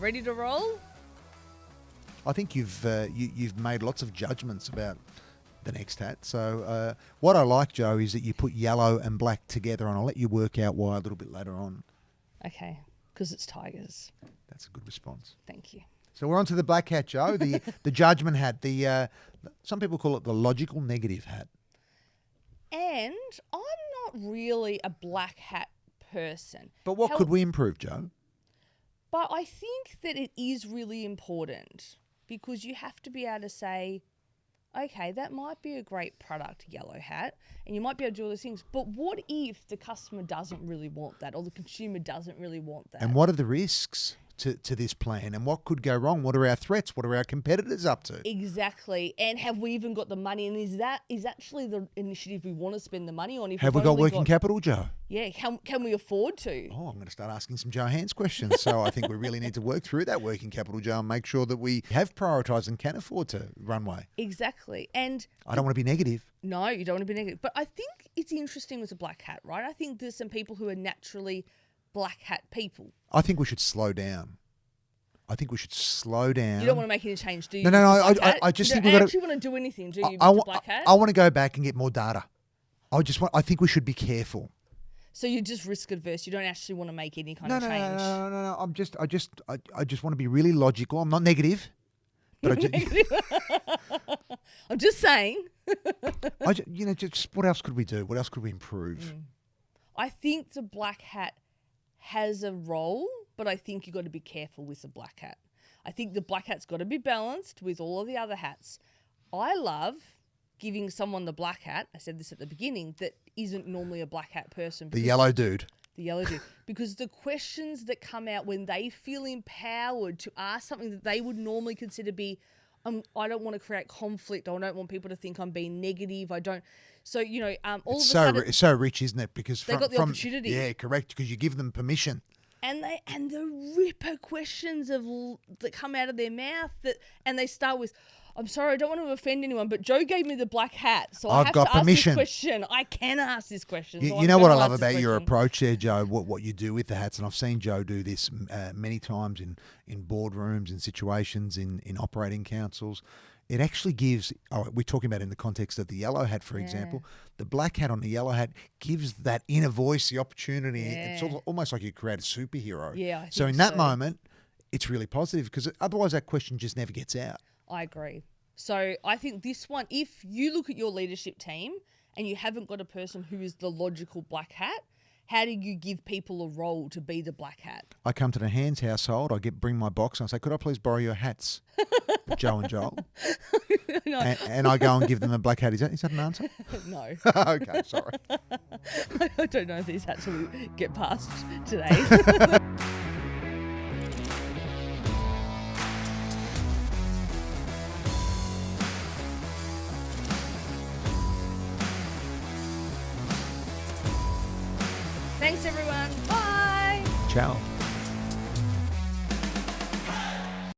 Ready to roll? I think you've made lots of judgments about the next hat. So what I like, Joe, is that you put yellow and black together, and I'll let you work out why a little bit later on. Okay, because it's tigers. That's a good response. Thank you. So we're on to the black hat, Joe, the judgment hat. Some people call it the logical negative hat. And I'm not really a black hat person. But what could we improve, Joe? But I think that it is really important because you have to be able to say, okay, that might be a great product, yellow hat, and you might be able to do all those things. But what if the customer doesn't really want that or the consumer doesn't really want that? And what are the risks to this plan? And what could go wrong? What are our threats? What are our competitors up to? Exactly. And have we even got the money? And is actually the initiative we want to spend the money on? If have we got working capital, Joe? Yeah. Can we afford to? Oh, I'm going to start asking some Joe Hands questions. So I think we really need to work through that working capital, Joe, and make sure that we have prioritised and can afford to runway. Exactly. And I don't want to be negative. No, you don't want to be negative. But I think it's interesting with a black hat, right? I think there's some people who are naturally black hat people. I think we should slow down. You don't want to make any change, do you? No. I just think we got to. Actually want to do anything, do you? With the black hat? I want to go back and get more data. I think we should be careful. So you're just risk adverse. You don't actually want to make any kind of change. No. I just want to be really logical. I'm not negative, but I'm just saying. Just what else could we do? What else could we improve? I think the black hat has a role, but I think you've got to be careful with the black hat. I think the black hat's got to be balanced with all of the other hats. I love giving someone the black hat, I said this at the beginning, that isn't normally a black hat person. The yellow dude. Because the questions that come out when they feel empowered to ask something that they would normally consider be, I don't want to create conflict. I don't want people to think I'm being negative. I don't. So, all it's of a sudden. It's so rich, isn't it? Because they got the opportunity. Yeah, correct. Because you give them permission. And the ripper questions that come out of their mouth and they start with, I'm sorry, I don't want to offend anyone, but Joe gave me the black hat, so I have to ask this question. I can ask this question. You know what I love about your approach there, Joe, what you do with the hats, and I've seen Joe do this many times in boardrooms, in situations, in operating councils. It actually gives, we're talking about in the context of the yellow hat, for example, the black hat on the yellow hat gives that inner voice the opportunity. Yeah. It's almost like you create a superhero. Yeah, I think so in that moment, it's really positive because otherwise that question just never gets out. I agree. So I think this one, if you look at your leadership team and you haven't got a person who is the logical black hat, how do you give people a role to be the black hat? I come to the Hands household, bring my box and I say, could I please borrow your hats, Joe and Joel? No. And I go and give them a black hat. Is that an answer? No. Okay, sorry. I don't know if these hats will get past today. Thanks, everyone. Bye. Ciao.